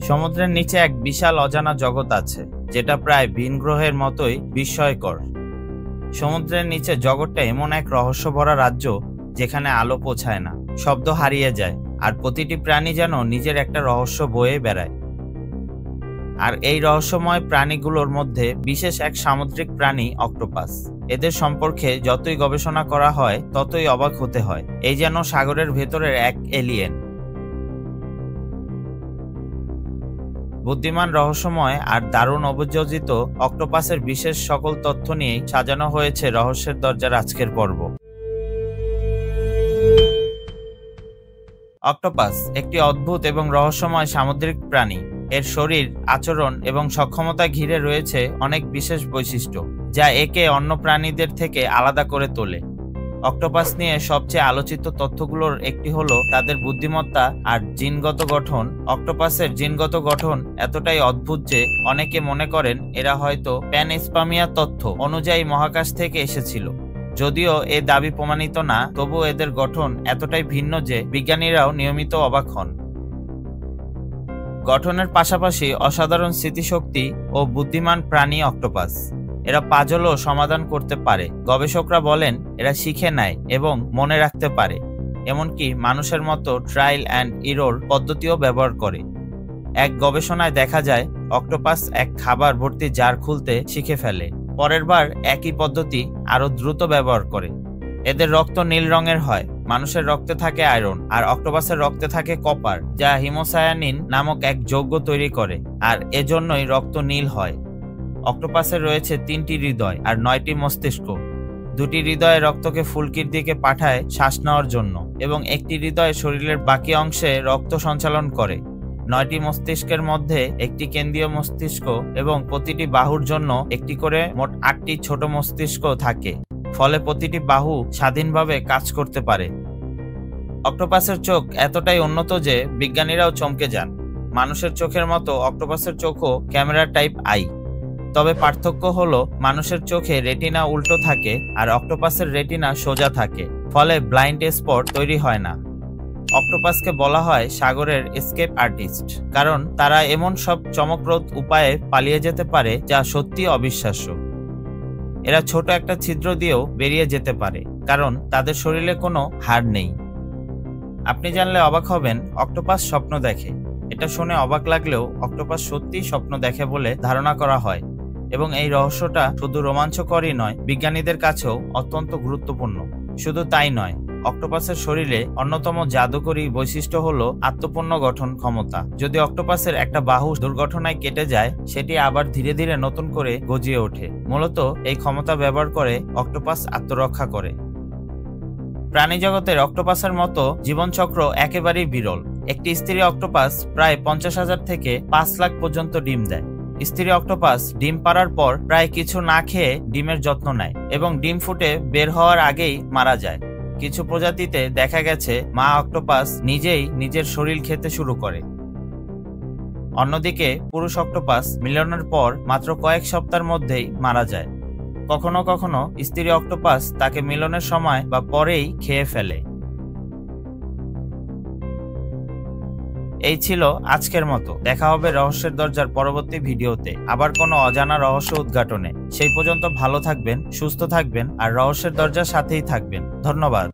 সমুদ্রের নিচে এক বিশাল অজানা জগৎ আছে, যেটা প্রায় ভিন গ্রহের মতোই বিস্ময়কর। সমুদ্রের নিচে জগৎটা এমন এক রহস্যভরা রাজ্য, যেখানে আলো পৌঁছায় না, শব্দ হারিয়ে যায়, আর প্রতিটি প্রাণী যেন নিজের একটা রহস্য বয়ে বেড়ায়। আর এই রহস্যময় প্রাণীগুলোর মধ্যে বিশেষ এক সামুদ্রিক প্রাণী অক্টোপাস। এদের সম্পর্কে যতই গবেষণা করা হয় ততই অবাক হতে হয়। এই যেন সাগরের ভেতরের এক এলিয়েন। বুদ্ধিমান, রহস্যময় আর দারুণ অভিযোজিত অক্টোপাসের বিশেষ সকল তথ্য নিয়েই সাজানো হয়েছে রহস্যের দরজার আজকের পর্ব। অক্টোপাস একটি অদ্ভুত এবং রহস্যময় সামুদ্রিক প্রাণী। এর শরীর, আচরণ এবং সক্ষমতা ঘিরে রয়েছে অনেক বিশেষ বৈশিষ্ট্য, যা একে অন্য প্রাণীদের থেকে আলাদা করে তোলে। অক্টোপাস নিয়ে সবচেয়ে আলোচিত তথ্যগুলোর একটি হলো তাদের বুদ্ধিমত্তা আর জিনগত গঠন। অক্টোপাসের জিনগত গঠন এতটাই অদ্ভুত যে অনেকে মনে করেন এরা হয়তো প্যানস্পার্মিয়া তথ্য অনুযায়ী মহাকাশ থেকে এসেছিল। যদিও এ দাবি প্রমাণিত না, তবু এদের গঠন এতটাই ভিন্ন যে বিজ্ঞানীরাও নিয়মিত অবাক হন। গঠনের পাশাপাশি অসাধারণ স্মৃতিশক্তি ও বুদ্ধিমান প্রাণী অক্টোপাস। এরা পাজলও সমাধান করতে পারে। গবেষকরা বলেন এরা শিখে নেয় এবং মনে রাখতে পারে, এমনকি মানুষের মতো ট্রায়াল অ্যান্ড এরর পদ্ধতিও ব্যবহার করে। এক গবেষণায় দেখা যায় অক্টোপাস এক খাবার ভর্তি জার খুলতে শিখে ফেলে, পরের বার একই পদ্ধতি আরো দ্রুত ব্যবহার করে। এদের রক্ত নীল রঙের হয়। মানুষের রক্তে থাকে আয়রন, আর অক্টোপাসের রক্তে থাকে কপার, যা হিমোসায়ানিন নামক এক যৌগ তৈরি করে, আর এজন্যই রক্ত নীল হয়। অক্টোপাসের রয়েছে 3টি হৃদয় আর 9টি মস্তিষ্ক। 2টি হৃদয়ে রক্তকে ফুলকির দিকে পাঠায় শ্বাস নেওয়ার জন্য, এবং একটি হৃদয় শরীরের বাকি অংশে রক্ত সঞ্চালন করে। 9টি মস্তিষ্কের মধ্যে একটি কেন্দ্রীয় মস্তিষ্ক এবং প্রতিটি বাহুর জন্য একটি করে মোট 8টি ছোট মস্তিষ্ক থাকে, ফলে প্রতিটি বাহু স্বাধীনভাবে কাজ করতে পারে। অক্টোপাসের চোখ এতটাই উন্নত যে বিজ্ঞানীরাও চমকে যান। মানুষের চোখের মতো অক্টোপাসের চোখও ক্যামেরা টাইপ আই, তবে পার্থক্য হলো মানুষের চোখে রেটিনা উল্টো থাকে আর অক্টোপাসের রেটিনা সোজা থাকে, ফলে ব্লাইন্ড স্পট তৈরি হয় না। অক্টোপাসকে বলা হয় সাগরের এসকেপ আর্টিস্ট, কারণ তারা এমন সব চমকপ্রদ উপায়ে পালিয়ে যেতে পারে যা সত্যি অবিশ্বাস্য। এরা ছোট একটা ছিদ্র দিয়েও বেরিয়ে যেতে পারে, কারণ তাদের শরীরে কোনো হাড় নেই। আপনি জানলে অবাক হবেন, অক্টোপাস স্বপ্ন দেখে। এটা শুনে অবাক লাগলেও অক্টোপাস সত্যিই স্বপ্ন দেখে বলে ধারণা করা হয়, এবং এই রহস্যটা শুধু রোমাঞ্চকরই নয়, বিজ্ঞানীদের কাছেও অত্যন্ত গুরুত্বপূর্ণ। শুধু তাই নয়, অক্টোপাসের শরীরে অন্যতম জাদুকরী বৈশিষ্ট্য হলো আত্মপূর্ণ গঠন ক্ষমতা। যদি অক্টোপাসের একটা বাহু দুর্ঘটনায় কেটে যায়, সেটি আবার ধীরে ধীরে নতুন করে গজিয়ে ওঠে। মূলত এই ক্ষমতা ব্যবহার করে অক্টোপাস আত্মরক্ষা করে। প্রাণীজগতের অক্টোপাসের মতো জীবনচক্র একেবারেই বিরল। একটি স্ত্রী অক্টোপাস প্রায় 50,000 থেকে 5 লাখ পর্যন্ত ডিম দেয়। স্ত্রী অক্টোপাস ডিম পাড়ার পর প্রায় কিছু না খেয়ে ডিমের যত্ন নেয় এবং ডিম ফুটে বের হওয়ার আগেই মারা যায়। কিছু প্রজাতিতে দেখা গেছে মা অক্টোপাস নিজেই নিজের শরীর খেতে শুরু করে। অন্যদিকে পুরুষ অক্টোপাস মিলনের পর মাত্র কয়েক সপ্তাহের মধ্যেই মারা যায়। কখনো কখনো স্ত্রী অক্টোপাস তাকে মিলনের সময় বা পরেই খেয়ে ফেলে। এই ছিল আজকের মতো। দেখা হবে রহস্যের দরজার পরবর্তী ভিডিওতে, আবার কোনো অজানা রহস্য উদ্ঘাটনে। সেই পর্যন্ত ভালো থাকবেন, সুস্থ থাকবেন আর রহস্যের দরজার সাথেই থাকবেন। ধন্যবাদ।